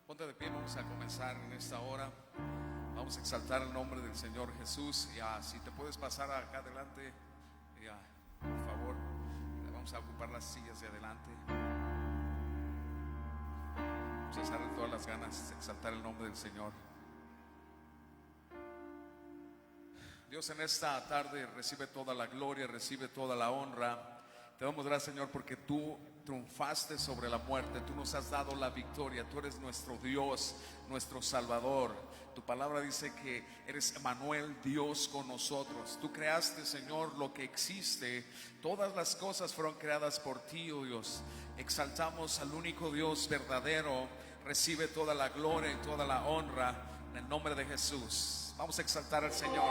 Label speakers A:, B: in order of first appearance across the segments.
A: Ponte de pie, vamos a comenzar en esta hora. Vamos a exaltar el nombre del Señor Jesús. Si te puedes pasar acá adelante, por favor. Vamos a ocupar las sillas de adelante. Vamos a hacer todas las ganas de exaltar el nombre del Señor. Dios, en esta tarde recibe toda la gloria, recibe toda la honra. Te damos gracias, Señor, porque tú triunfaste sobre la muerte. Tú nos has dado la victoria. Tú eres nuestro Dios, nuestro Salvador. Tu palabra dice que eres Emmanuel, Dios con nosotros. Tú creaste, Señor, lo que existe. Todas las cosas fueron creadas por ti, oh Dios. Exaltamos al único Dios verdadero. Recibe toda la gloria y toda la honra en el nombre de Jesús. Vamos a exaltar al Señor.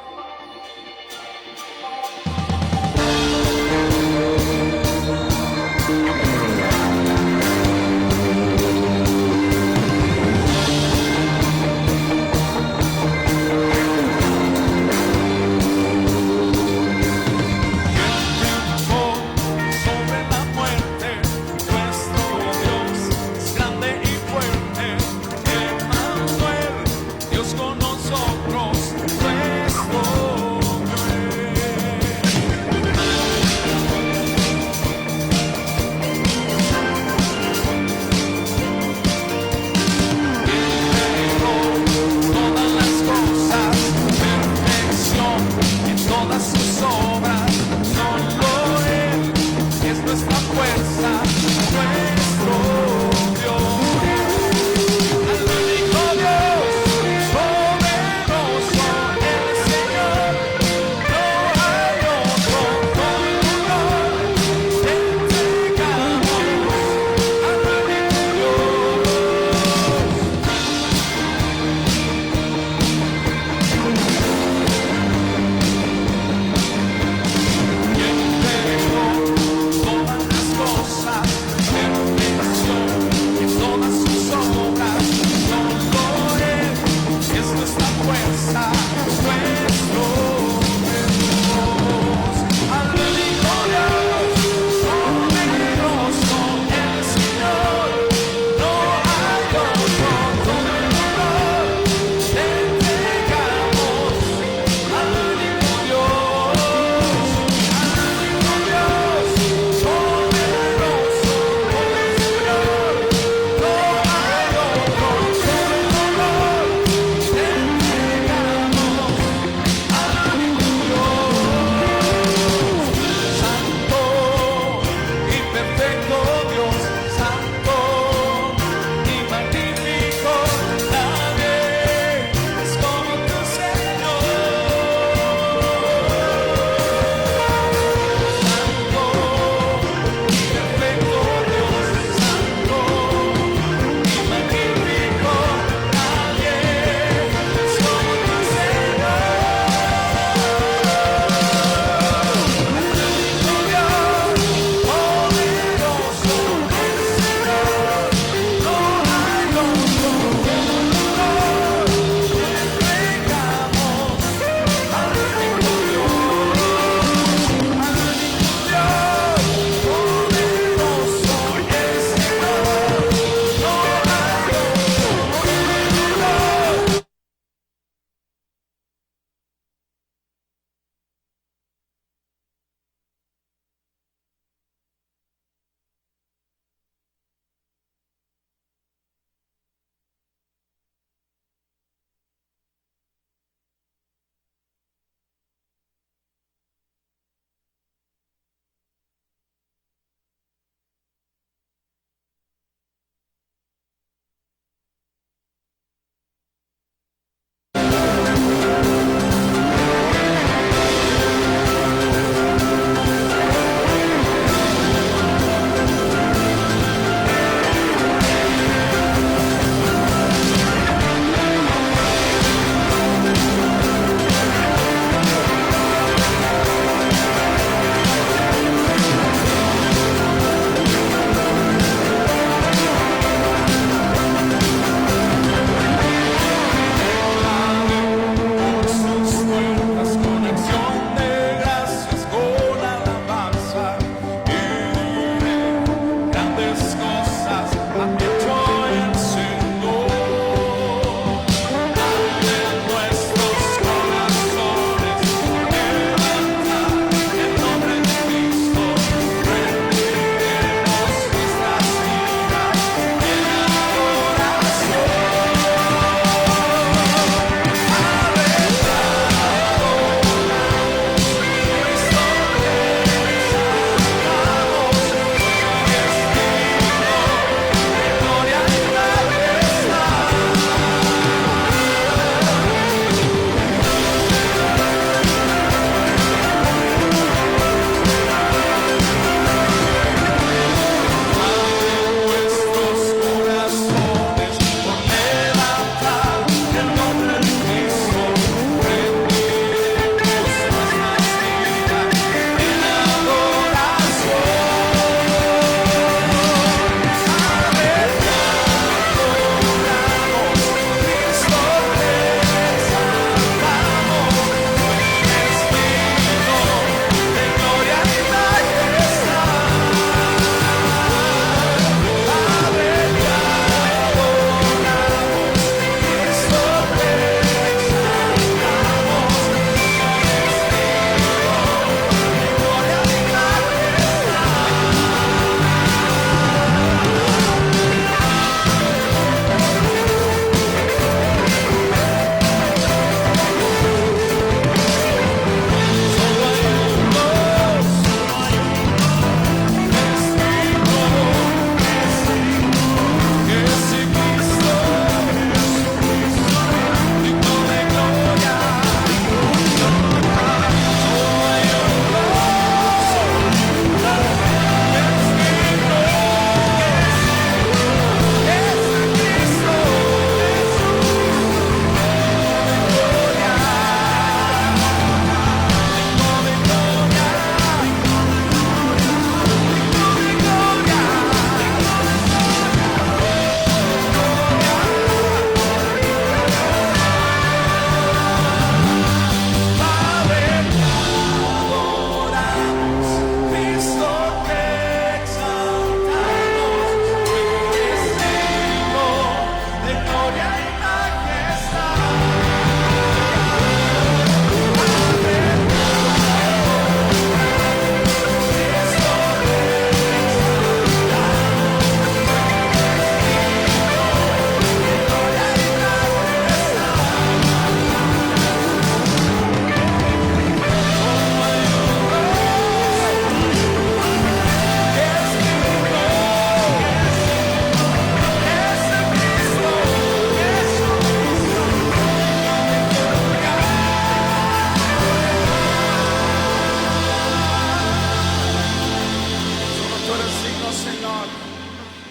B: Dios con nosotros, nuestro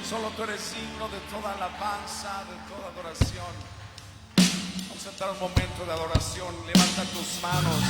A: Solo tú eres digno de toda alabanza, de toda adoración. Vamos a entrar un momento de adoración. Levanta tus manos.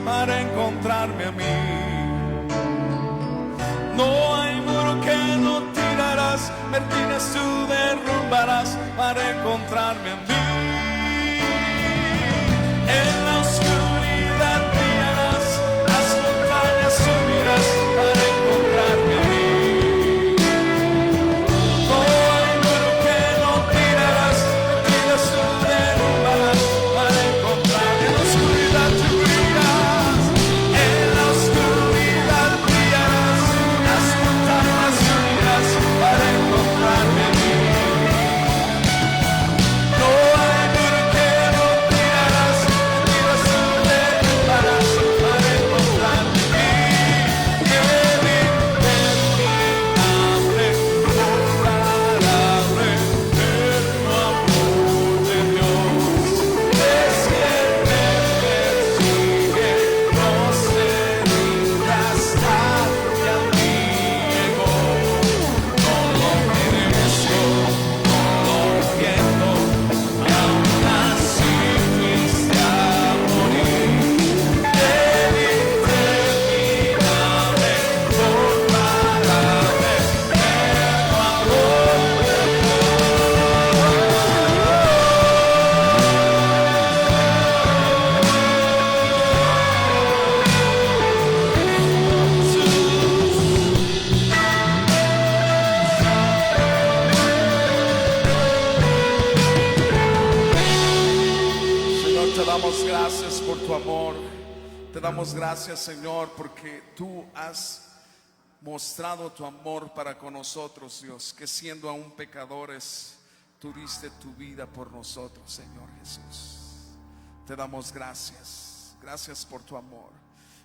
B: Para encontrarme a mí. No hay muro que no tirarás, vertines tú derrumbarás para encontrarme a mí. En la oscuridad brillarás, las montañas subirás para encontrarme a mí. No hay muro que no tirarás, vertines tú derrumbarás para encontrarme. En la oscuridad tú brillarás. Para encontrarme a mí. No
A: Te damos gracias, Señor, porque tú has mostrado tu amor para con nosotros, Dios, que siendo aún pecadores, tú diste tu vida por nosotros, Señor Jesús. Te damos gracias. Gracias por tu amor.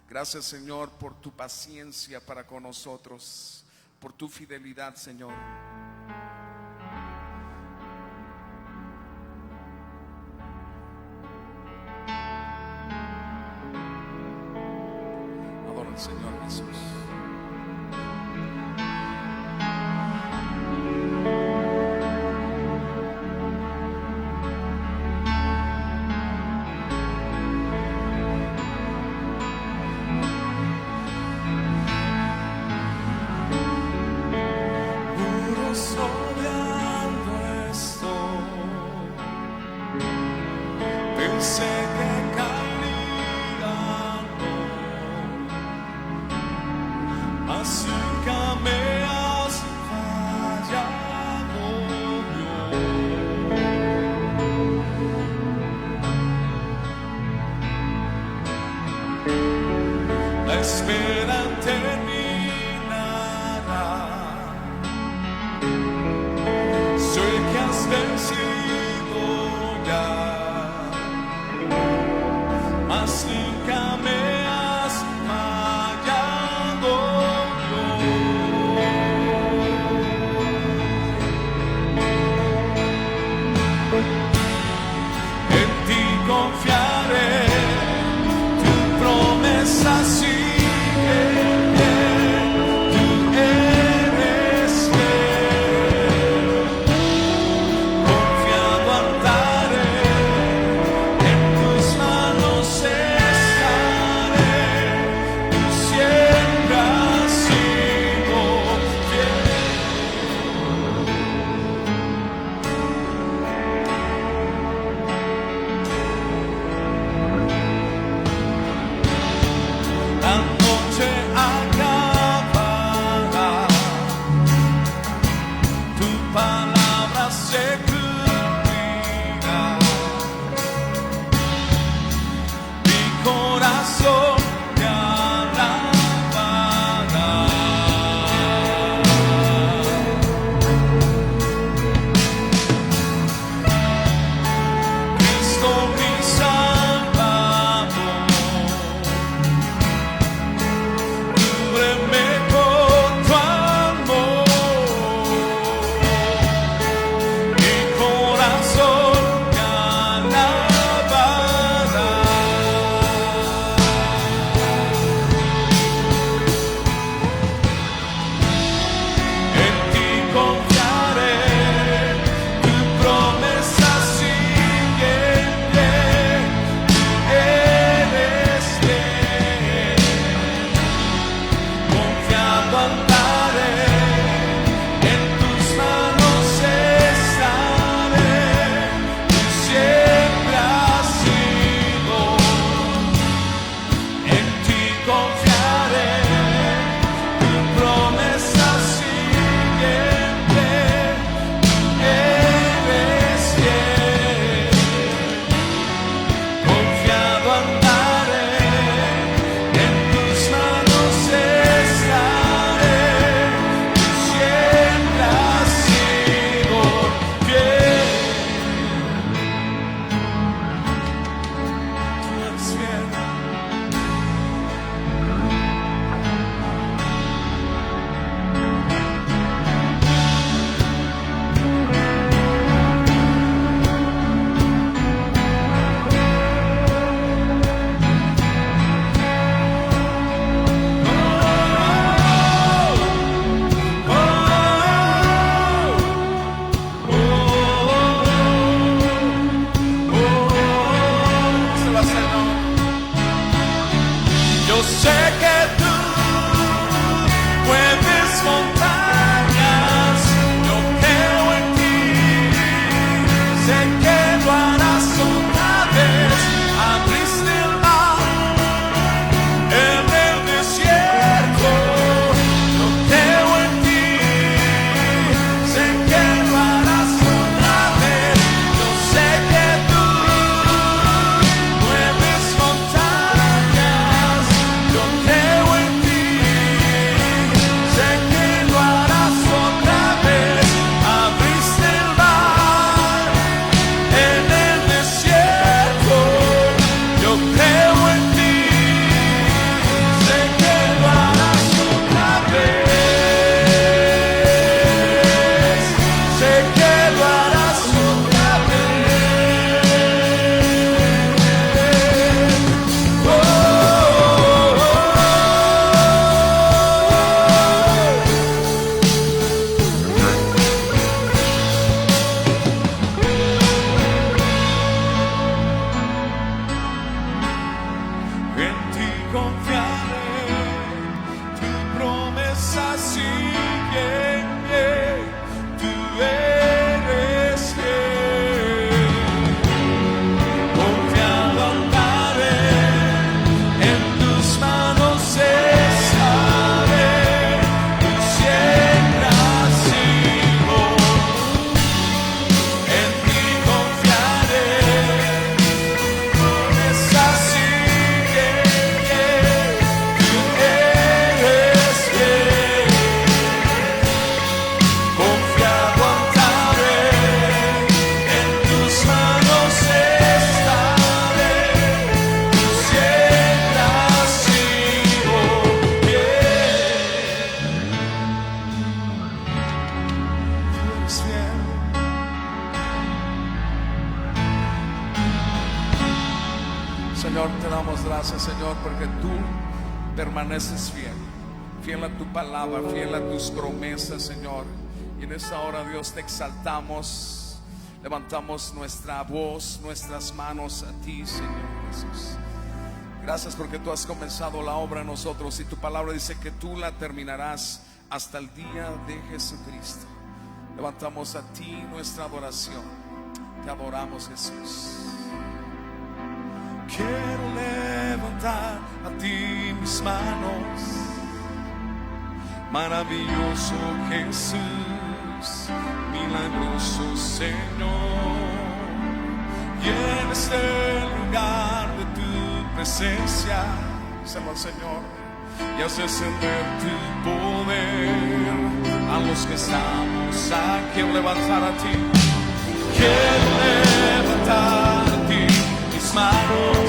A: Gracias, Señor, por tu paciencia para con nosotros, por tu fidelidad, Señor. Adora al Señor Jesús.
B: Pensé que caería, mas nunca me has fallado, Dios. La espera terminará. Sé que has vencido ya, mas nunca me has fallado, en ti confiaré, tu promesa sigue, tú eres fiel, confiado andaré, en tus manos estaré, tú siempre has sido fiel. La noche acabará, tu palabra se cumplirá, mi corazón te alabará. Cristo mi Salvador, cúbreme con tu amor, mi corazón te alabará. En ti confiaré, tu promesa sigue en pie, eres fiel, confiado andaré, en tus manos estaré, tú siempre has sido, en ti confiaré, tu promesa sigue en pie, eres fiel, confiado andaré, en tus manos estaré, tú siempre has sido fiel, tú eres fiel. Yo sé que tú mueves montañas, yo creo en ti, sé que lo harás otra vez, abriste el mar en el desierto, yo creo en ti, sé que lo harás otra vez, yo sé que tú mueves montañas. confiaré, tu promesa sigue, tú eres fiel. Confiado andaré, en tus manos estaré, tú siempre has sido. En ti confiaré, promesa sigue, tú eres fiel. Confiado andaré, en tus manos estaré, tú siempre has sido fiel. Tú eres fiel.
A: Señor, te damos gracias, Señor, porque tú permaneces fiel, fiel a tu palabra, fiel a tus promesas, Señor. Y en esta hora, Dios, te exaltamos, levantamos nuestra voz, nuestras manos a ti, Señor Jesús. Gracias porque tú has comenzado la obra en nosotros y tu palabra dice que tú la terminarás hasta el día de Jesucristo. Levantamos a ti nuestra adoración, te adoramos, Jesús.
B: Quiero levantar a ti mis manos, maravilloso Jesús, milagroso Señor. Y en este lugar de tu presencia,
A: Señor, Señor,
B: y haces sentir tu poder a los que estamos aquí.
A: quiero levantar a ti.
B: Quiero levantar a ti mis manos,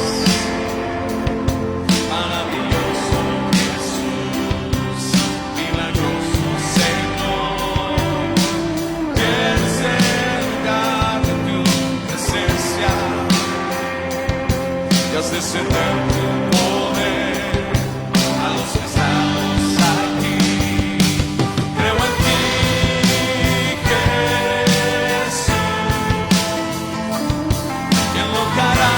B: maravilloso Jesús, milagroso Señor. Desde el lugar de tu presencia, y haces sentir tu poder a los que estamos aquí. Creo en ti, Jesús, quien lo hará.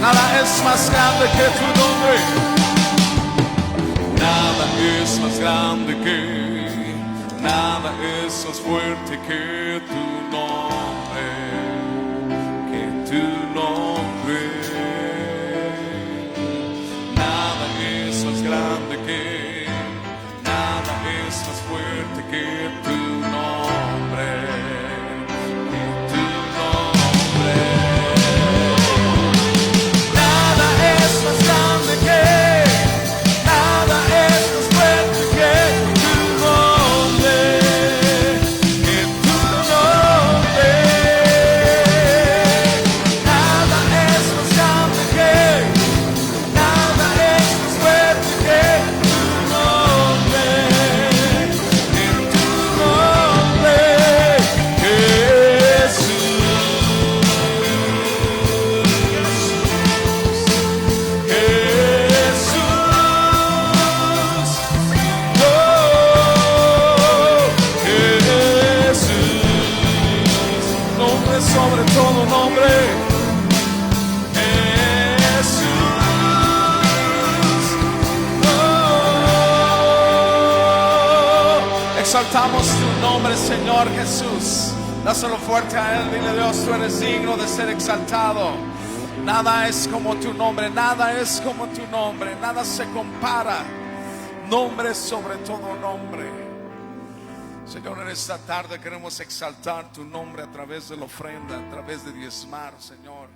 A: Nada es más grande que tu nombre. Nada es más grande que, nada es más fuerte que tu nombre, que tu nombre. Nada es más grande que, nada es más fuerte que tu nombre, que tu nombre. Nada es más grande que, nada es más fuerte que tu nombre, que tu nombre. Nada es más grande que, nada es más fuerte que tu nombre, que tu nombre, Jesús. Nombre sobre todo nombre, Jesús. Exaltamos tu nombre, Señor Jesús. Dáselo fuerte a Él, dile: Dios, tú eres digno de ser exaltado. Nada es como tu nombre, nada es como tu nombre, nada se compara. Nombre sobre todo nombre. Señor, en esta tarde queremos exaltar tu nombre a través de la ofrenda, a través de diezmar, Señor.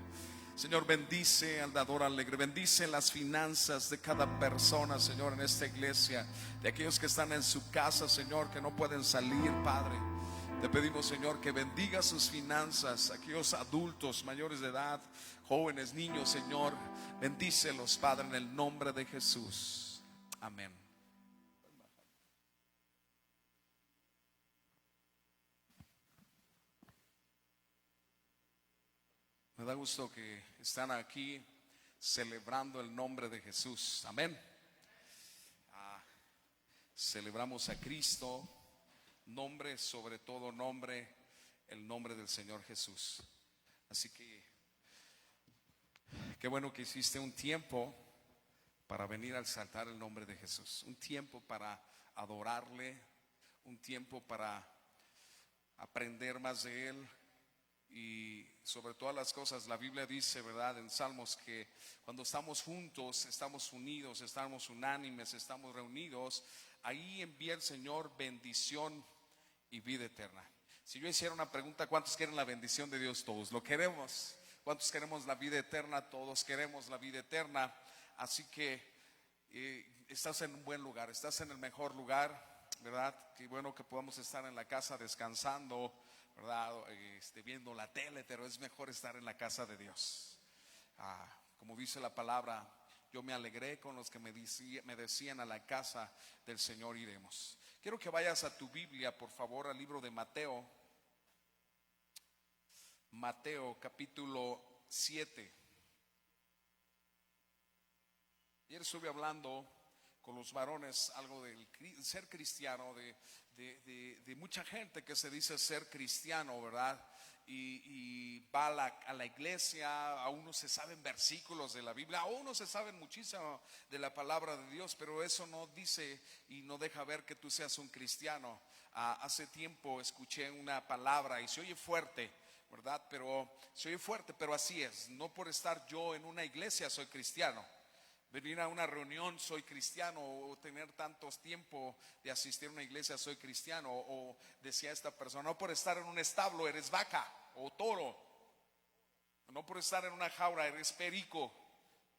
A: Señor, bendice al dador alegre, bendice las finanzas de cada persona, Señor, en esta iglesia, de aquellos que están en su casa, Señor, que no pueden salir, Padre. Te pedimos, Señor, que bendiga sus finanzas, aquellos adultos mayores de edad, jóvenes, niños, Señor, bendícelos, Padre, en el nombre de Jesús. Amén. Me da gusto que están aquí celebrando el nombre de Jesús. Amén. Celebramos a Cristo, nombre sobre todo nombre, el nombre del Señor Jesús. Así que qué bueno que hiciste un tiempo para venir a exaltar el nombre de Jesús, un tiempo para adorarle, un tiempo para aprender más de Él. Y sobre todas las cosas, la Biblia dice, ¿verdad?, en Salmos, que cuando estamos juntos, estamos unidos, estamos unánimes, estamos reunidos, ahí envía el Señor bendición y vida eterna. Si yo hiciera una pregunta, ¿cuántos quieren la bendición de Dios? Todos lo queremos. ¿Cuántos queremos la vida eterna? Todos queremos la vida eterna. Así que estás en un buen lugar, estás en el mejor lugar, ¿verdad? Qué bueno que podamos estar en la casa descansando, ¿verdad? Viendo la tele, pero es mejor estar en la casa de Dios. Como dice la palabra, yo me alegré con los que me decían: a la casa del Señor iremos. Quiero que vayas a tu Biblia, por favor, al libro de Mateo. Mateo capítulo 7. Ayer estuve hablando con los varones algo del ser cristiano, de mucha gente que se dice ser cristiano, ¿verdad? Y va a la iglesia, a unos se saben versículos de la Biblia, a unos se saben muchísimo de la palabra de Dios, pero eso no dice y no deja ver que tú seas un cristiano. Hace tiempo escuché una palabra y se oye fuerte, ¿verdad? Pero se oye fuerte, pero así es. No por estar yo en una iglesia soy cristiano. Venir a una reunión soy cristiano, o tener tantos tiempo de asistir a una iglesia soy cristiano, o decía esta persona: no por estar en un establo eres vaca o toro, no por estar en una jaula eres perico,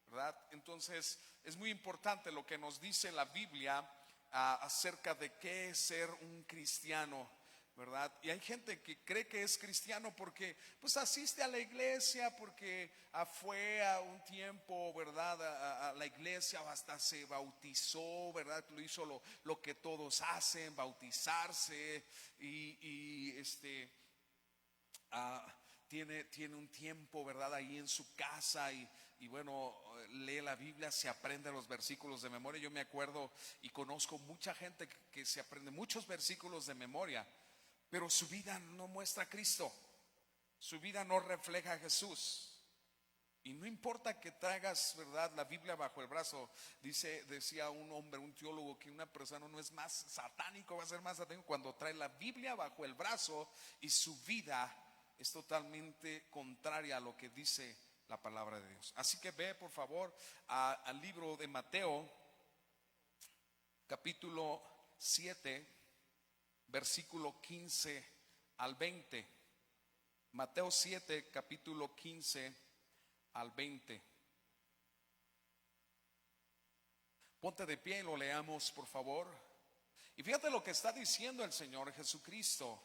A: ¿verdad? Entonces es muy importante lo que nos dice la Biblia acerca de qué es ser un cristiano, ¿verdad? Y hay gente que cree que es cristiano porque pues asiste a la iglesia, porque fue a un tiempo, ¿verdad?, a la iglesia, hasta se bautizó, ¿verdad? Lo hizo lo que todos hacen, bautizarse, y tiene un tiempo, ¿verdad?, ahí en su casa, y bueno, lee la Biblia, se aprende los versículos de memoria. Yo me acuerdo y conozco mucha gente que se aprende muchos versículos de memoria, pero su vida no muestra a Cristo, su vida no refleja a Jesús. Y no No importa que traigas, ¿verdad?, la Biblia bajo el brazo. Decía un hombre, un teólogo, que una persona no es más satánico, va a ser más satánico cuando trae la Biblia bajo el brazo y su vida es totalmente contraria a lo que dice la palabra de Dios. Así que ve por favor al libro de Mateo, capítulo 7, versículo 15 al 20. Mateo 7, capítulo 15 al 20. Ponte de pie y lo leamos por favor. Y fíjate lo que está diciendo el Señor Jesucristo.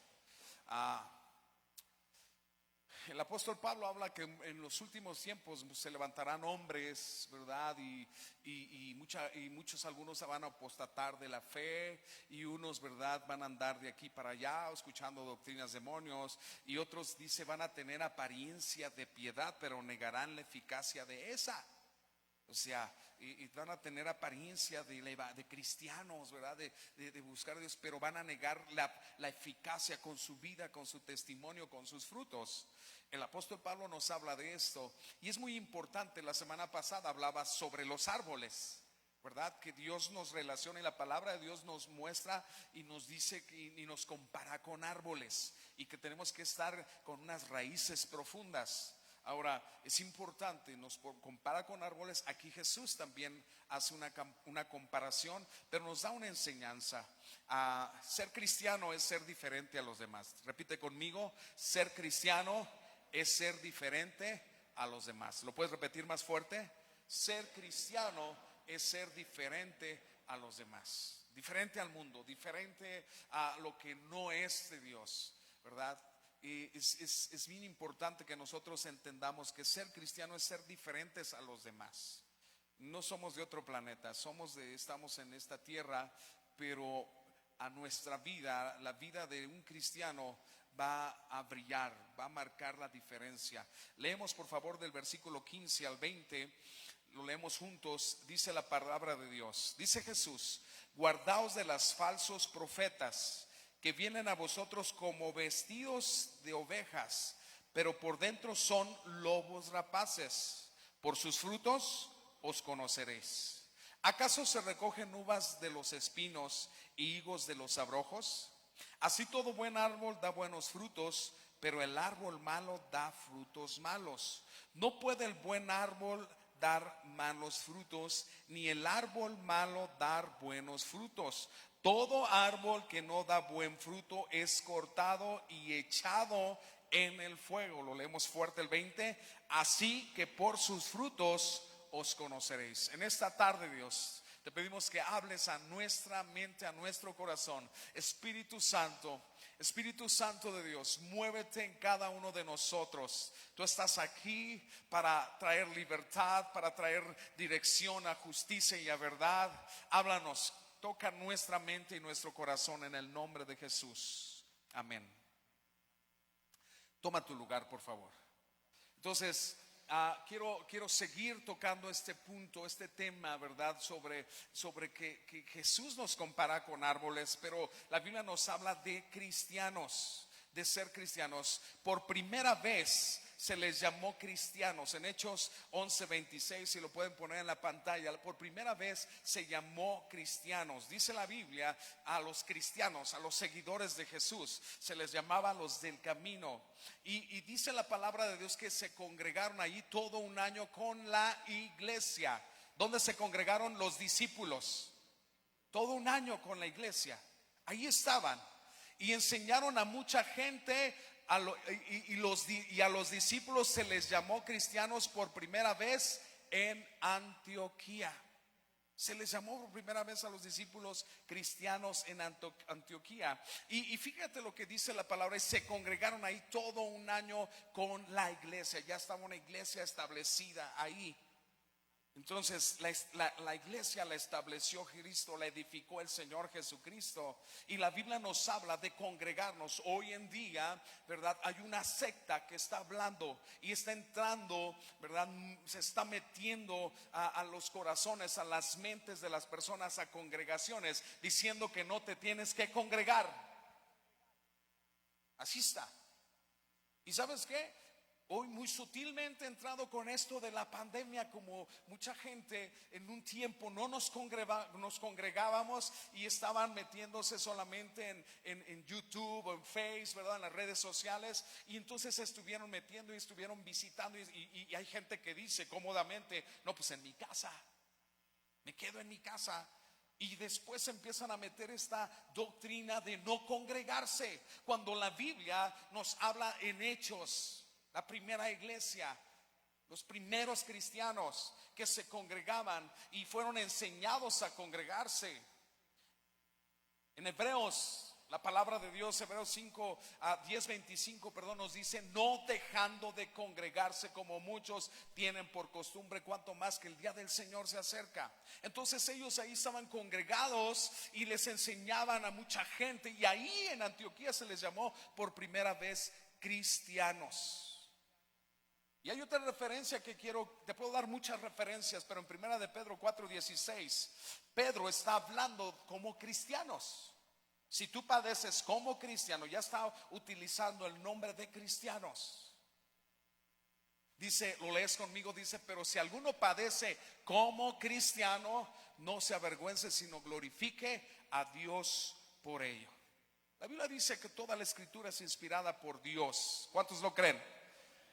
A: El apóstol Pablo habla que en los últimos tiempos se levantarán hombres, ¿verdad? Y muchos, algunos se van a apostatar de la fe, y unos, ¿verdad?, van a andar de aquí para allá escuchando doctrinas demonios, y otros, dice, van a tener apariencia de piedad, pero negarán la eficacia de esa. O sea, y van a tener apariencia de cristianos, ¿verdad? De buscar a Dios, pero van a negar la eficacia con su vida, con su testimonio, con sus frutos. El apóstol Pablo nos habla de esto, y es muy importante. La semana pasada hablaba sobre los árboles, ¿verdad? Que Dios nos relaciona, y la palabra de Dios nos muestra y nos dice y nos compara con árboles, y que tenemos que estar con unas raíces profundas. Ahora, es importante, nos compara con árboles. Aquí Jesús también hace una comparación, pero nos da una enseñanza. Ser cristiano es ser diferente a los demás. Repite conmigo: ser cristiano es ser diferente a los demás. ¿Lo puedes repetir más fuerte? Ser cristiano es ser diferente a los demás, diferente al mundo, diferente a lo que no es de Dios, ¿verdad? Y es bien importante que nosotros entendamos que ser cristiano es ser diferentes a los demás. No somos de otro planeta, estamos en esta tierra, pero a nuestra vida, la vida de un cristiano va a brillar, va a marcar la diferencia. Leemos por favor del versículo 15 al 20, lo leemos juntos. Dice la palabra de Dios, dice Jesús: guardaos de los falsos profetas, que vienen a vosotros como vestidos de ovejas, pero por dentro son lobos rapaces. Por sus frutos os conoceréis. ¿Acaso se recogen uvas de los espinos y higos de los abrojos? Así todo buen árbol da buenos frutos, pero el árbol malo da frutos malos. No puede el buen árbol dar malos frutos, ni el árbol malo dar buenos frutos. Todo árbol que no da buen fruto es cortado y echado en el fuego. Lo leemos fuerte el 20. Así que por sus frutos os conoceréis. En esta tarde, Dios, te pedimos que hables a nuestra mente, a nuestro corazón. Espíritu Santo de Dios, muévete en cada uno de nosotros. Tú estás aquí para traer libertad, para traer dirección a justicia y a verdad. Háblanos, toca nuestra mente y nuestro corazón en el nombre de Jesús. Amén. Toma tu lugar, por favor. Entonces, quiero seguir tocando este punto, este tema, ¿verdad? Sobre que Jesús nos compara con árboles, pero la Biblia nos habla de cristianos, de ser cristianos. Por primera vez se les llamó cristianos. En Hechos 11:26, si lo pueden poner en la pantalla, por primera vez se llamó cristianos. Dice la Biblia, a los cristianos, a los seguidores de Jesús, se les llamaba los del camino. Y dice la palabra de Dios que se congregaron allí todo un año con la iglesia. ¿Dónde se congregaron los discípulos? Todo un año con la iglesia. Ahí estaban y enseñaron a mucha gente. Y a los discípulos se les llamó cristianos por primera vez en Antioquía. Se les llamó por primera vez a los discípulos cristianos en Antioquía. Y fíjate lo que dice la palabra: y se congregaron ahí todo un año con la iglesia. Ya estaba una iglesia establecida ahí. Entonces la iglesia la estableció Cristo, la edificó el Señor Jesucristo. Y la Biblia nos habla de congregarnos. Hoy en día, ¿verdad?, hay una secta que está hablando y está entrando, ¿verdad?, se está metiendo a los corazones, a las mentes de las personas, a congregaciones, diciendo que no te tienes que congregar. Así está. ¿Y sabes qué? hoy muy sutilmente entrado con esto de la pandemia, como mucha gente en un tiempo no nos congregábamos y estaban metiéndose solamente en YouTube o en Facebook, ¿verdad? En las redes sociales, y entonces se estuvieron metiendo y estuvieron visitando y hay gente que dice cómodamente, no, pues en mi casa, me quedo en mi casa. Y después empiezan a meter esta doctrina de no congregarse, cuando la Biblia nos habla en Hechos, la primera iglesia, los primeros cristianos que se congregaban y fueron enseñados a congregarse. En Hebreos, la palabra de Dios, Hebreos 5 a 10, 25, perdón, nos dice: no dejando de congregarse como muchos tienen por costumbre, cuanto más que el día del Señor se acerca. Entonces ellos ahí estaban congregados y les enseñaban a mucha gente, y ahí en Antioquía se les llamó por primera vez cristianos. Y hay otra referencia que te puedo dar muchas referencias, pero en primera de Pedro 4:16, Pedro está hablando como cristianos. Si tú padeces como cristiano, ya está utilizando el nombre de cristianos. Dice, lo lees conmigo, dice: pero si alguno padece como cristiano, no se avergüence, sino glorifique a Dios por ello. La Biblia dice que toda la escritura es inspirada por Dios. ¿Cuántos lo creen?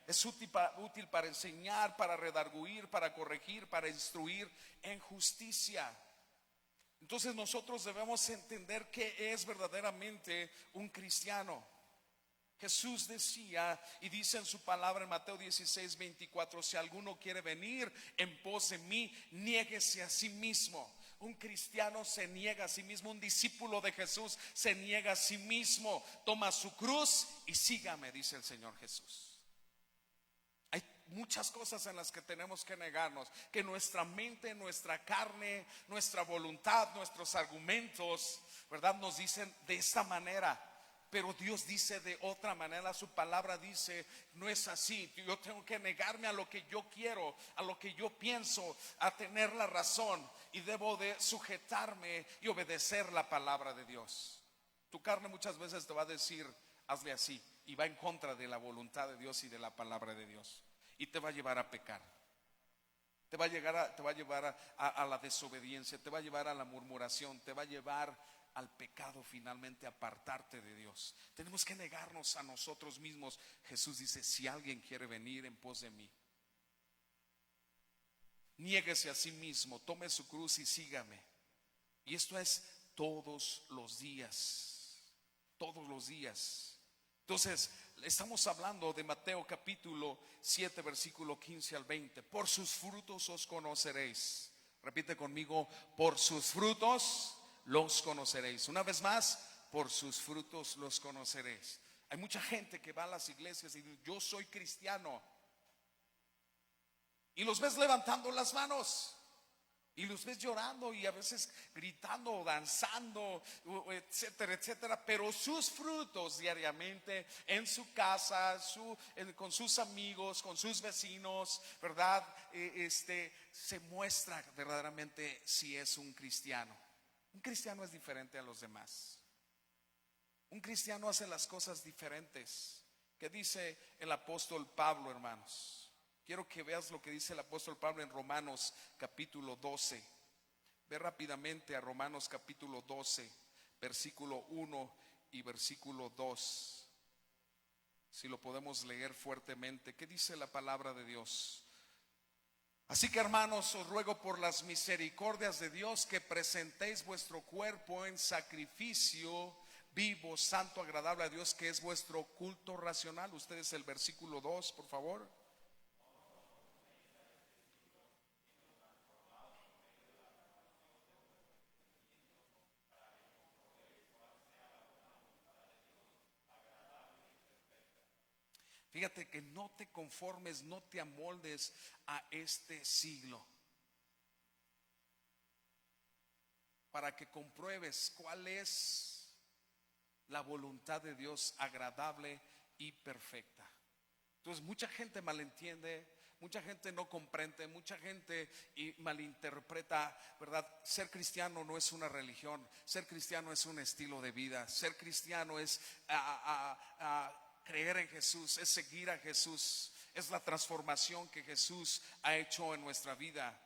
A: Es útil para enseñar, para redarguir, para corregir, para instruir en justicia. Entonces nosotros debemos entender qué es verdaderamente un cristiano. Jesús decía y dice en su palabra en Mateo 16, 24: si alguno quiere venir en pos de mí, niéguese a sí mismo. Un cristiano se niega a sí mismo, un discípulo de Jesús se niega a sí mismo, toma su cruz y sígame, dice el Señor Jesús. Hay muchas cosas en las que tenemos que negarnos, que nuestra mente, nuestra carne, nuestra voluntad, nuestros argumentos, ¿verdad?, nos dicen de esta manera. Pero Dios dice de otra manera. Su palabra dice: no es así. Yo tengo que negarme a lo que yo quiero, a lo que yo pienso, a tener la razón, y debo de sujetarme y obedecer la palabra de Dios. Tu carne muchas veces te va a decir: hazle así, y va en contra de la voluntad de Dios y de la palabra de Dios, y te va a llevar a pecar. Te va a llevar a la desobediencia, te va a llevar a la murmuración, te va a llevar al pecado, finalmente apartarte de Dios. Tenemos que negarnos a nosotros mismos. Jesús dice: si alguien quiere venir en pos de mí, niéguese a sí mismo, tome su cruz y sígame. Y esto es todos los días, todos los días. Entonces estamos hablando de Mateo capítulo 7 versículo 15 al 20. Por sus frutos os conoceréis. Repite conmigo: por sus frutos los conoceréis. Una vez más: por sus frutos los conoceréis. Hay mucha gente que va a las iglesias y dice: yo soy cristiano, y los ves levantando las manos, y los ves llorando, y a veces gritando o danzando, etcétera, etcétera. Pero sus frutos diariamente en su casa, con sus amigos, con sus vecinos, ¿verdad? Se muestra verdaderamente si es un cristiano. Un cristiano es diferente a los demás. Un cristiano hace las cosas diferentes. ¿Qué dice el apóstol Pablo, hermanos? Quiero que veas lo que dice el apóstol Pablo en Romanos capítulo 12. Ve rápidamente a Romanos capítulo 12, versículo 1 y versículo 2. Si lo podemos leer fuertemente. ¿Qué dice la palabra de Dios? Así que, hermanos, os ruego por las misericordias de Dios que presentéis vuestro cuerpo en sacrificio vivo, santo, agradable a Dios, que es vuestro culto racional. Ustedes el versículo 2, por favor. Fíjate que no te conformes, no te amoldes a este siglo, para que compruebes cuál es la voluntad de Dios agradable y perfecta. Entonces mucha gente malentiende, mucha gente no comprende, mucha gente malinterpreta, ¿verdad? Ser cristiano no es una religión, ser cristiano es un estilo de vida, ser cristiano es creer en Jesús, es seguir a Jesús, es la transformación que Jesús ha hecho en nuestra vida.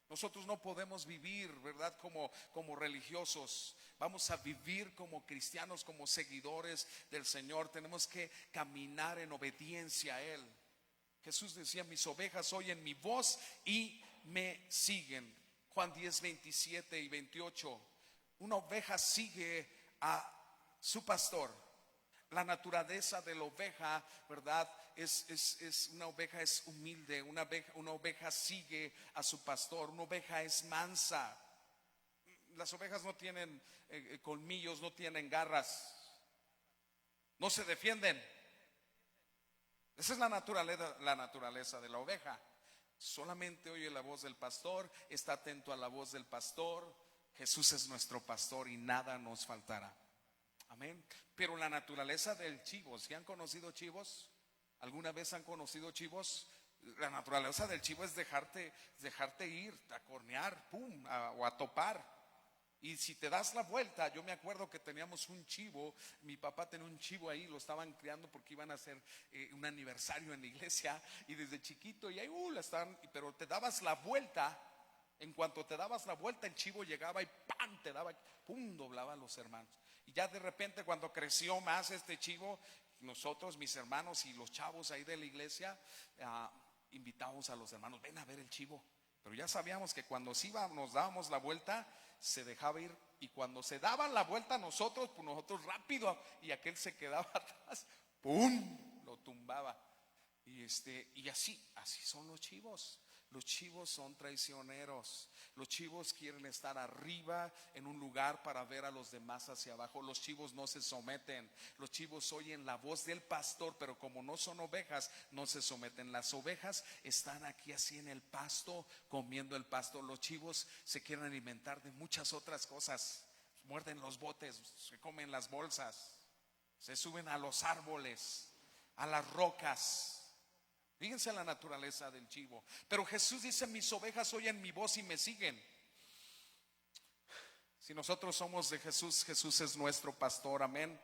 A: Nosotros no podemos vivir, ¿verdad?, como religiosos. Vamos a vivir como cristianos, como seguidores del Señor. Tenemos que caminar en obediencia a Él. Jesús decía: mis ovejas oyen mi voz y me siguen. Juan 10, 27 y 28. Una oveja sigue a su pastor. La naturaleza de la oveja, ¿verdad?, es una oveja es humilde. Una oveja sigue a su pastor. Una oveja es mansa. Las ovejas no tienen colmillos, no tienen garras, no se defienden. Esa es la naturaleza de la oveja. Solamente oye la voz del pastor, está atento a la voz del pastor. Jesús es nuestro pastor y nada nos faltará. Amén. Pero la naturaleza del chivo, ¿sí han conocido chivos? ¿Alguna vez han conocido chivos? La naturaleza del chivo es dejarte ir, a cornear, pum, o a topar. Y si te das la vuelta, yo me acuerdo que teníamos un chivo, mi papá tenía un chivo ahí, lo estaban criando porque iban a hacer un aniversario en la iglesia, y desde chiquito, y ahí pero te dabas la vuelta. En cuanto te dabas la vuelta, el chivo llegaba y ¡pam!, te daba, ¡pum!, doblaba a los hermanos. Y ya de repente, cuando creció más este chivo, nosotros, mis hermanos y los chavos ahí de la iglesia, invitábamos a los hermanos: ven a ver el chivo. Pero ya sabíamos que cuando nos dábamos la vuelta, se dejaba ir. Y cuando se daban la vuelta nosotros, pues nosotros rápido, y aquel se quedaba atrás, ¡pum!, lo tumbaba. Y así son los chivos. Los chivos son traicioneros. Los chivos quieren estar arriba en un lugar para ver a los demás hacia abajo. Los chivos no se someten. Los chivos oyen la voz del pastor, pero como no son ovejas, no se someten. Las ovejas están aquí así en el pasto, comiendo el pasto. Los chivos se quieren alimentar de muchas otras cosas. Muerden los botes, se comen las bolsas, se suben a los árboles, a las rocas. Fíjense la naturaleza del chivo. Pero Jesús dice: mis ovejas oyen mi voz y me siguen. Si nosotros somos de Jesús, Jesús es nuestro pastor, amén.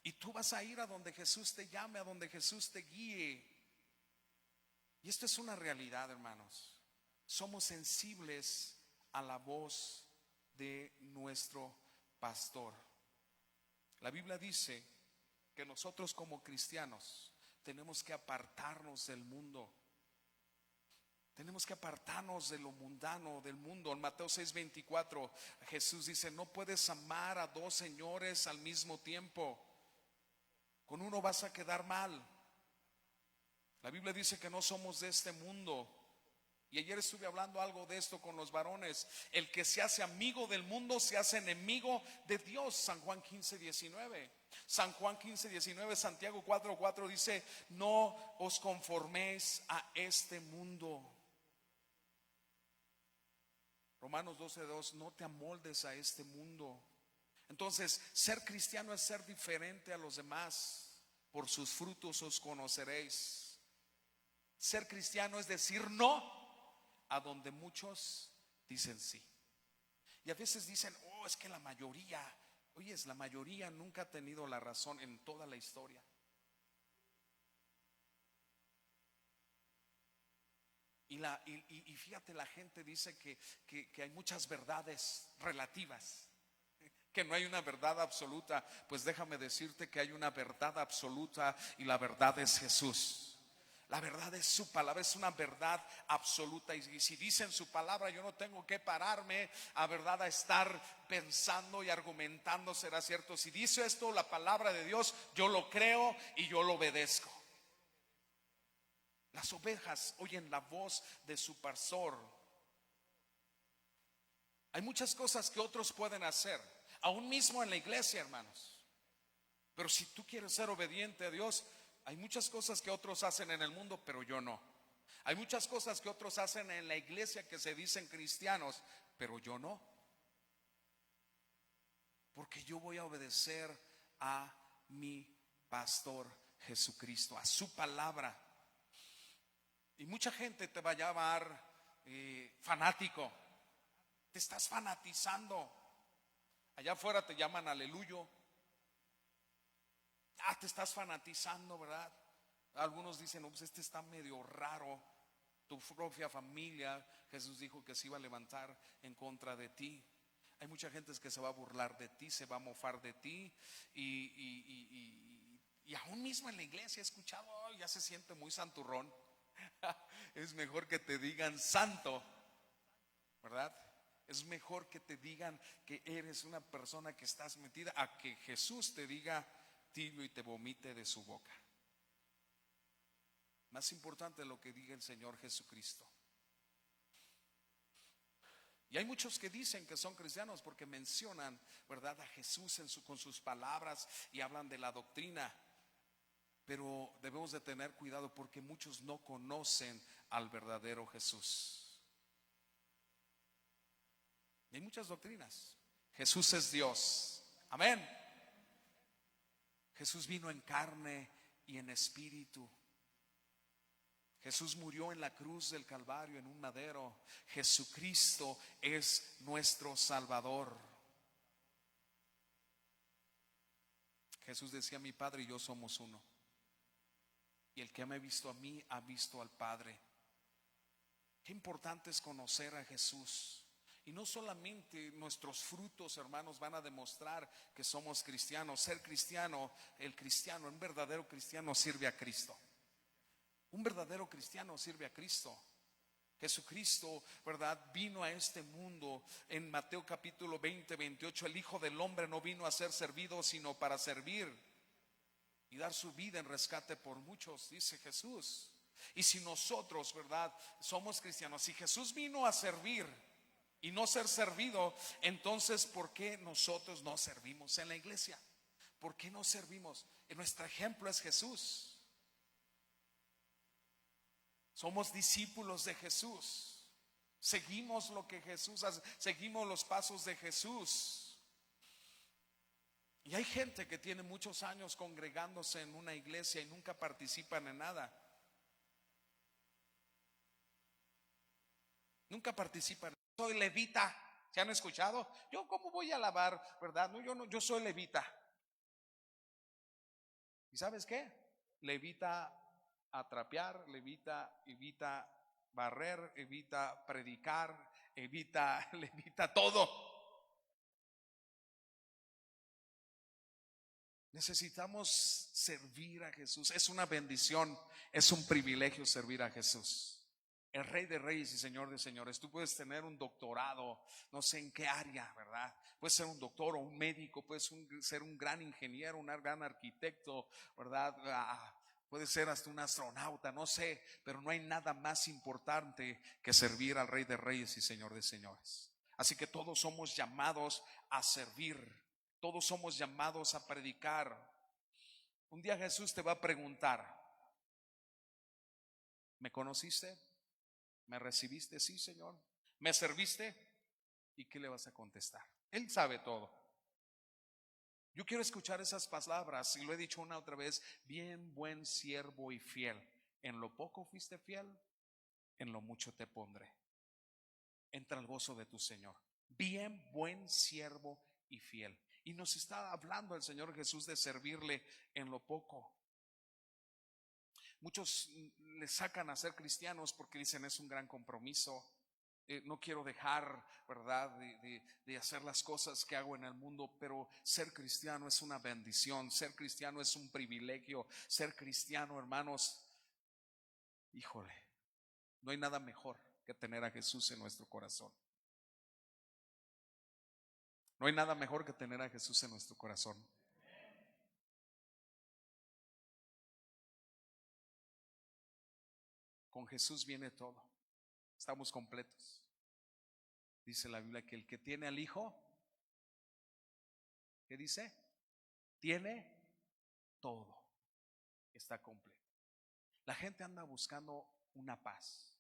A: Y tú vas a ir a donde Jesús te llame, a donde Jesús te guíe. Y esto es una realidad, hermanos. Somos sensibles a la voz de nuestro pastor. La Biblia dice que nosotros como cristianos tenemos que apartarnos del mundo. Tenemos que apartarnos de lo mundano, del mundo. En Mateo 6:24, Jesús dice: no puedes amar a dos señores al mismo tiempo. Con uno vas a quedar mal. La Biblia dice que no somos de este mundo. Y ayer estuve hablando algo de esto con los varones. El que se hace amigo del mundo se hace enemigo de Dios. San Juan 15:19. San Juan 15:19, Santiago 4:4 dice: no os conforméis a este mundo. Romanos 12:2, no te amoldes a este mundo. Entonces, ser cristiano es ser diferente a los demás. Por sus frutos os conoceréis. Ser cristiano es decir no a donde muchos dicen sí. Y a veces dicen: oh, es que la mayoría. Oye, la mayoría nunca ha tenido la razón en toda la historia. Y fíjate, la gente dice que hay muchas verdades relativas, que no hay una verdad absoluta. Pues déjame decirte que hay una verdad absoluta, y la verdad es Jesús. La verdad es su palabra, es una verdad absoluta. Y si dicen su palabra, yo no tengo que pararme a estar pensando y argumentando será cierto. Si dice esto la palabra de Dios, yo lo creo y yo lo obedezco. Las ovejas oyen la voz de su pastor. Hay muchas cosas que otros pueden hacer, aún mismo en la iglesia, hermanos. Pero si tú quieres ser obediente a Dios, hay muchas cosas que otros hacen en el mundo, pero yo no. Hay muchas cosas que otros hacen en la iglesia que se dicen cristianos, pero yo no. Porque yo voy a obedecer a mi pastor Jesucristo, a su palabra. Y mucha gente te va a llamar fanático. Te estás fanatizando. Allá afuera te llaman aleluyo. Te estás fanatizando, ¿verdad? Algunos dicen, no, pues este está medio raro. Tu propia familia, Jesús dijo que se iba a levantar en contra de ti. Hay mucha gente que se va a burlar de ti, se va a mofar de ti. Y aún mismo en la iglesia he escuchado, "Oh, ya se siente muy santurrón". Es mejor que te digan santo, ¿verdad? Es mejor que te digan que eres una persona que estás metida, a que Jesús te diga tibio y te vomite de su boca. Más importante lo que diga el Señor Jesucristo. Y hay muchos que dicen que son cristianos porque mencionan, ¿verdad?, a Jesús con sus palabras y hablan de la doctrina. Pero debemos de tener cuidado porque muchos no conocen al verdadero Jesús. Y hay muchas doctrinas. Jesús es Dios. Amén. Jesús vino en carne y en espíritu. Jesús murió en la cruz del Calvario, en un madero. Jesucristo es nuestro Salvador. Jesús decía, mi Padre y yo somos uno. Y el que me ha visto a mí, ha visto al Padre. Qué importante es conocer a Jesús. Y no solamente nuestros frutos, hermanos, van a demostrar que somos cristianos. Ser cristiano, un verdadero cristiano sirve a Cristo. Un verdadero cristiano sirve a Cristo. Jesucristo, ¿verdad?, vino a este mundo. En Mateo capítulo 20, 28, el Hijo del Hombre no vino a ser servido, sino para servir y dar su vida en rescate por muchos, dice Jesús. Y si nosotros, ¿verdad?, somos cristianos, si Jesús vino a servir y no ser servido, entonces ¿por qué nosotros no servimos en la iglesia? ¿Por qué no servimos? Nuestro ejemplo es Jesús. Somos discípulos de Jesús. Seguimos lo que Jesús hace, seguimos los pasos de Jesús. Y hay gente que tiene muchos años congregándose en una iglesia y nunca participan en nada. Nunca participan. Soy levita. ¿Se han escuchado? Yo, ¿cómo voy a alabar, verdad? No, yo soy levita. ¿Y sabes qué? Levita a trapear, levita, evita barrer, evita predicar, levita todo. Necesitamos servir a Jesús. Es una bendición, es un privilegio servir a Jesús. El Rey de Reyes y Señor de Señores. Tú puedes tener un doctorado, no sé en qué área, ¿verdad? Puedes ser un doctor o un médico, puedes ser un gran ingeniero, un gran arquitecto, ¿verdad? Puede ser hasta un astronauta, no sé, pero no hay nada más importante que servir al Rey de Reyes y Señor de Señores. Así que todos somos llamados a servir, todos somos llamados a predicar. Un día Jesús te va a preguntar, ¿me conociste? ¿Me recibiste? Sí, Señor. ¿Me serviste? ¿Y qué le vas a contestar? Él sabe todo. Yo quiero escuchar esas palabras, y lo he dicho una otra vez, bien buen siervo y fiel. En lo poco fuiste fiel, en lo mucho te pondré. Entra al gozo de tu Señor. Bien buen siervo y fiel. Y nos está hablando el Señor Jesús de servirle en lo poco. Muchos le sacan a ser cristianos porque dicen es un gran compromiso. No quiero dejar, ¿verdad?, de hacer las cosas que hago en el mundo, pero ser cristiano es una bendición, ser cristiano es un privilegio, ser cristiano, hermanos, híjole, no hay nada mejor que tener a Jesús en nuestro corazón. No hay nada mejor que tener a Jesús en nuestro corazón. Con Jesús viene todo. Estamos completos. Dice la Biblia que el que tiene al Hijo, ¿qué dice? Tiene todo. Está completo. La gente anda buscando una paz.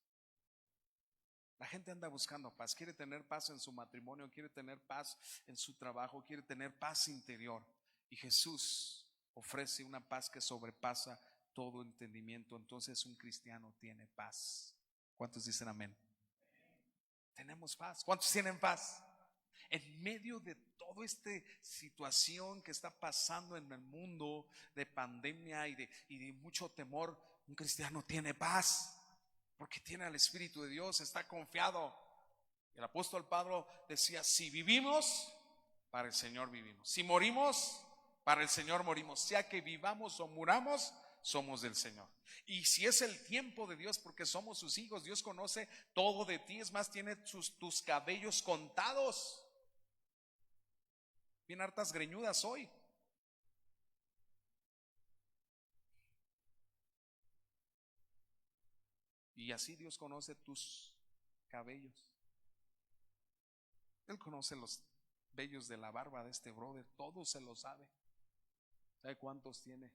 A: La gente anda buscando paz. Quiere tener paz en su matrimonio, quiere tener paz en su trabajo, quiere tener paz interior. Y Jesús ofrece una paz que sobrepasa todo entendimiento. Entonces un cristiano tiene paz. ¿Cuántos dicen amén? Tenemos paz. ¿Cuántos tienen paz? En medio de toda esta situación que está pasando en el mundo de pandemia y de mucho temor, un cristiano tiene paz porque tiene al Espíritu de Dios, está confiado. El apóstol Pablo decía: si vivimos, para el Señor vivimos; si morimos, para el Señor morimos; sea que vivamos o muramos, somos del Señor. Y si es el tiempo de Dios, porque somos sus hijos, Dios conoce todo de ti. Es más, tiene tus cabellos contados. Bien hartas greñudas hoy. Y así Dios conoce tus cabellos. Él conoce los vellos de la barba de este brother, todo se lo sabe. ¿Sabe cuántos tiene?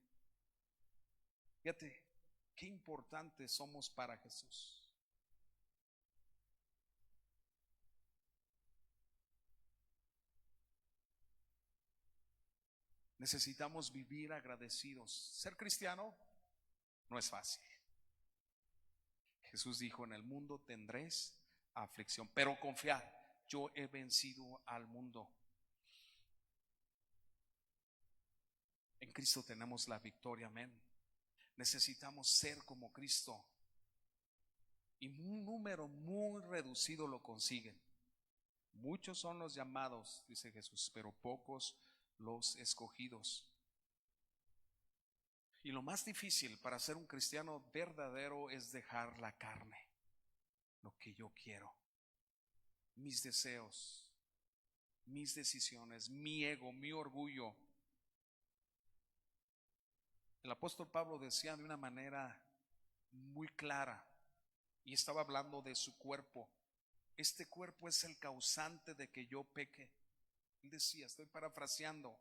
A: Fíjate qué importantes somos para Jesús. Necesitamos vivir agradecidos. Ser cristiano no es fácil. Jesús dijo: en el mundo tendréis aflicción, pero confiad, yo he vencido al mundo. En Cristo tenemos la victoria, amén. Necesitamos ser como Cristo, y un número muy reducido lo consiguen. Muchos son los llamados, dice Jesús, pero pocos los escogidos. Y lo más difícil para ser un cristiano verdadero es dejar la carne, lo que yo quiero, mis deseos, mis decisiones, mi ego, mi orgullo. El apóstol Pablo decía de una manera muy clara, y estaba hablando de su cuerpo: este cuerpo es el causante de que yo peque. Él decía, estoy parafraseando,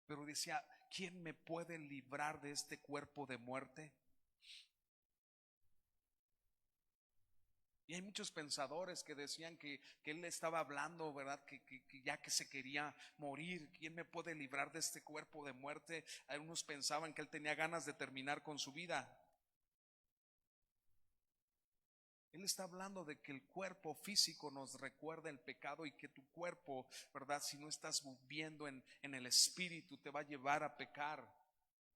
A: pero decía: ¿quién me puede librar de este cuerpo de muerte? Y hay muchos pensadores que decían que él estaba hablando, ¿verdad? Que ya que se quería morir. ¿Quién me puede librar de este cuerpo de muerte? Algunos pensaban que él tenía ganas de terminar con su vida. Él está hablando de que el cuerpo físico nos recuerda el pecado, y que tu cuerpo, ¿verdad?, si no estás viviendo en el Espíritu, te va a llevar a pecar.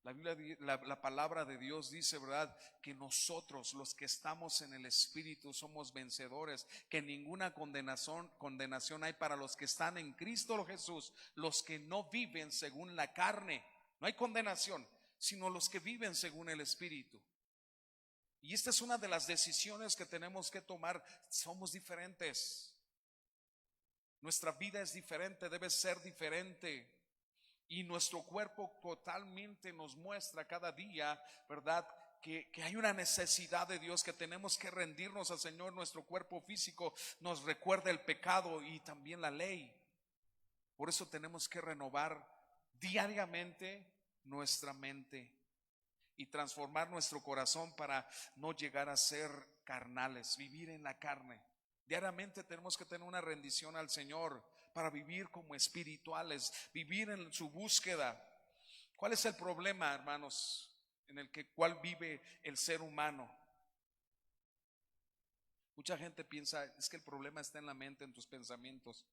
A: La Biblia, la palabra de Dios dice, ¿verdad?, que nosotros, los que estamos en el Espíritu, somos vencedores, que ninguna condenación hay para los que están en Cristo Jesús, los que no viven según la carne. No hay condenación, sino los que viven según el Espíritu. Y esta es una de las decisiones que tenemos que tomar. Somos diferentes. Nuestra vida es diferente, debe ser diferente. Y nuestro cuerpo totalmente nos muestra cada día, ¿verdad?, que hay una necesidad de Dios, que tenemos que rendirnos al Señor. Nuestro cuerpo físico nos recuerda el pecado y también la ley. Por eso tenemos que renovar diariamente nuestra mente y transformar nuestro corazón para no llegar a ser carnales, vivir en la carne. Diariamente tenemos que tener una rendición al Señor para vivir como espirituales, vivir en su búsqueda. ¿Cuál es el problema, hermanos, en el cual vive el ser humano? Mucha gente piensa, es que el problema está en la mente, en tus pensamientos.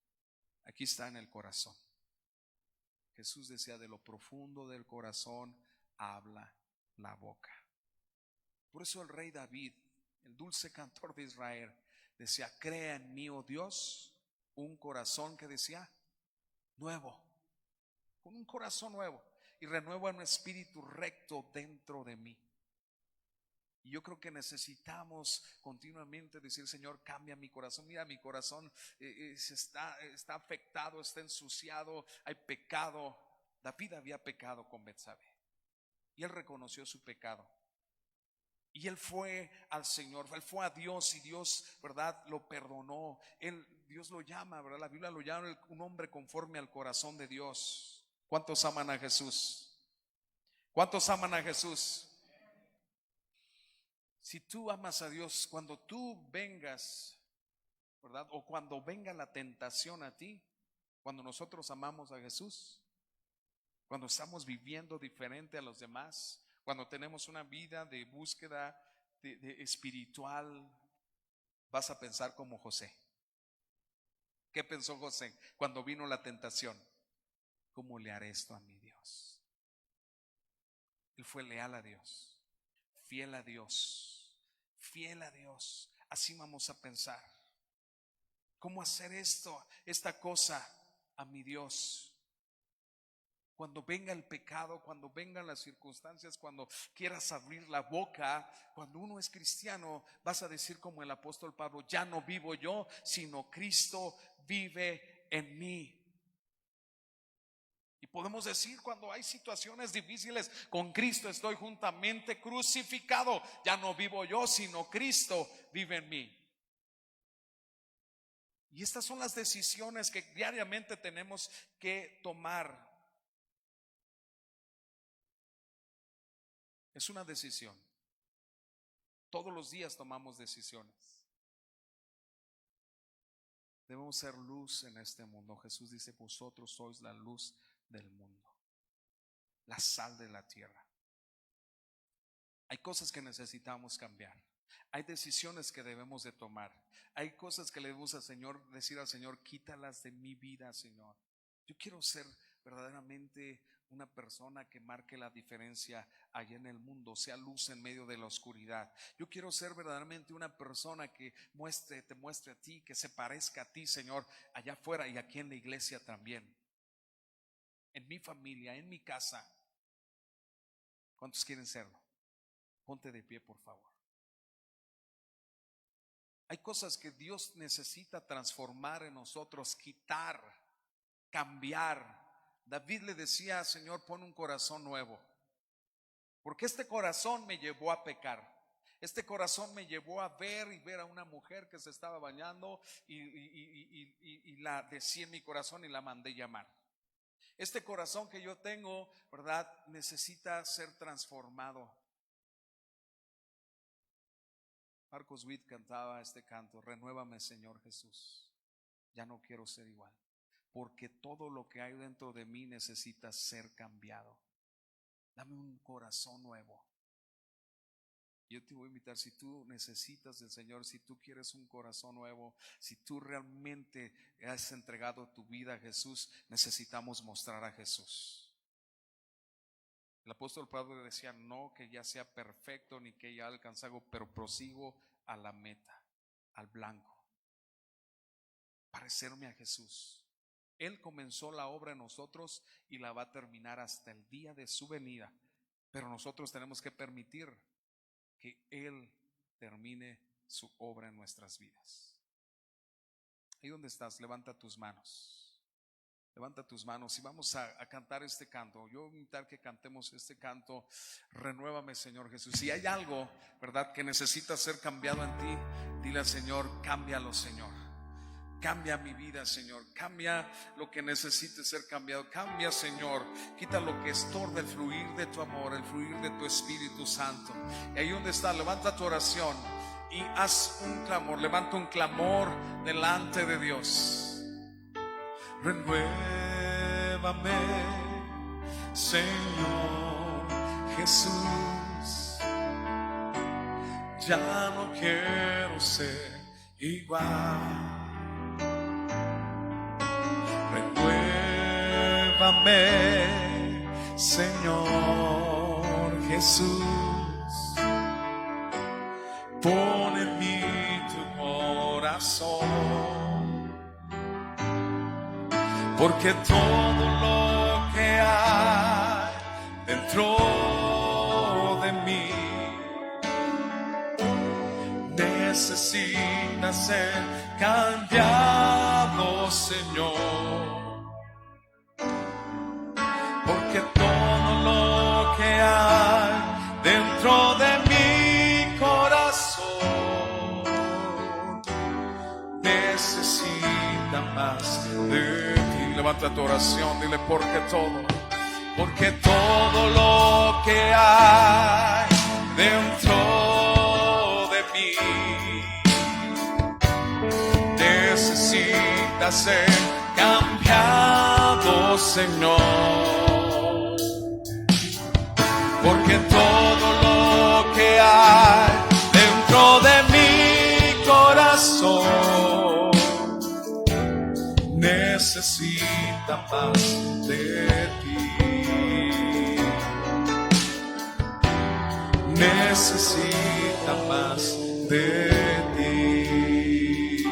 A: Aquí está, en el corazón. Jesús decía: de lo profundo del corazón habla la boca. Por eso el rey David, el dulce cantor de Israel, decía: crea en mí, oh Dios, un corazón, que decía, nuevo, con un corazón nuevo, y renueva un espíritu recto dentro de mí. Y yo creo que necesitamos continuamente decir: Señor, cambia mi corazón. Mira, mi corazón está afectado, está ensuciado, hay pecado. David había pecado con Betsabé, y él reconoció su pecado. Y él fue al Señor, él fue a Dios, y Dios, ¿verdad?, lo perdonó. Dios lo llama, ¿verdad? La Biblia lo llama un hombre conforme al corazón de Dios. ¿Cuántos aman a Jesús? ¿Cuántos aman a Jesús? Si tú amas a Dios, cuando tú vengas, ¿verdad?, o cuando venga la tentación a ti, cuando nosotros amamos a Jesús, cuando estamos viviendo diferente a los demás, cuando tenemos una vida de búsqueda de espiritual, vas a pensar como José. ¿Qué pensó José cuando vino la tentación? ¿Cómo le haré esto a mi Dios? Él fue leal a Dios, fiel a Dios, fiel a Dios. Así vamos a pensar. ¿Cómo hacer esta cosa a mi Dios? Cuando venga el pecado, cuando vengan las circunstancias, cuando quieras abrir la boca, cuando uno es cristiano, vas a decir como el apóstol Pablo: ya no vivo yo, sino Cristo vive en mí. Y podemos decir, cuando hay situaciones difíciles, con Cristo estoy juntamente crucificado. Ya no vivo yo, sino Cristo vive en mí. Y estas son las decisiones que diariamente tenemos que tomar. Es una decisión. Todos los días tomamos decisiones. Debemos ser luz en este mundo. Jesús dice: vosotros sois la luz del mundo, la sal de la tierra. Hay cosas que necesitamos cambiar. Hay decisiones que debemos de tomar. Hay cosas que le debemos al Señor decir al Señor: quítalas de mi vida, Señor. Yo quiero ser verdaderamente una persona que marque la diferencia allá en el mundo, sea luz en medio de la oscuridad. Yo quiero ser verdaderamente una persona que te muestre a ti, que se parezca a ti, Señor, allá afuera y aquí en la iglesia también, en mi familia, en mi casa. ¿Cuántos quieren serlo? Ponte de pie, por favor. Hay cosas que Dios necesita transformar en nosotros, quitar, cambiar. David le decía: Señor, pon un corazón nuevo, porque este corazón me llevó a pecar. Este corazón me llevó a ver a una mujer que se estaba bañando y la decía en mi corazón y la mandé llamar. Este corazón que yo tengo, ¿verdad?, necesita ser transformado. Marcos Witt cantaba este canto: renuévame, Señor Jesús, ya no quiero ser igual, porque todo lo que hay dentro de mí necesita ser cambiado. Dame un corazón nuevo. Yo te voy a invitar, si tú necesitas del Señor, si tú quieres un corazón nuevo, si tú realmente has entregado tu vida a Jesús, necesitamos mostrar a Jesús. El apóstol Pablo decía: no que ya sea perfecto ni que ya alcance algo, pero prosigo a la meta, al blanco, parecerme a Jesús. Él comenzó la obra en nosotros y la va a terminar hasta el día de su venida, pero nosotros tenemos que permitir que Él termine su obra en nuestras vidas. Ahí donde estás, levanta tus manos. Levanta tus manos y vamos a cantar este canto. Yo voy a invitar que cantemos este canto: renuévame, Señor Jesús. Si hay algo, ¿verdad?, que necesita ser cambiado en ti, dile al Señor: cámbialo, Señor. Cambia mi vida, Señor. Cambia lo que necesite ser cambiado. Cambia, Señor. Quita lo que estorba el fluir de tu amor, el fluir de tu Espíritu Santo. Y ahí donde está, levanta tu oración y haz un clamor. Levanta un clamor delante de Dios.
B: Renuévame, Señor Jesús, ya no quiero ser igual. Renuévame, Señor Jesús, pon en mí tu corazón, porque todo lo que hay dentro de mí necesita ser cambiado, Señor. Porque todo lo que hay dentro de mi corazón necesita más de ti.
A: Levanta tu oración, dile: porque
B: todo lo que hay dentro de mí necesita ser cambiado, Señor. Porque todo lo que hay dentro de mi corazón
A: necesita más de ti. Necesita más de ti.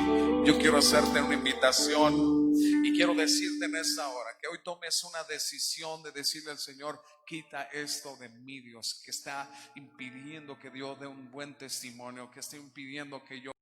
A: Yo quiero hacerte una invitación y quiero decirte en esta hora que hoy tomes una decisión de decirle al Señor: quita esto de mí, Dios, que está impidiendo que Dios dé un buen testimonio, que está impidiendo que yo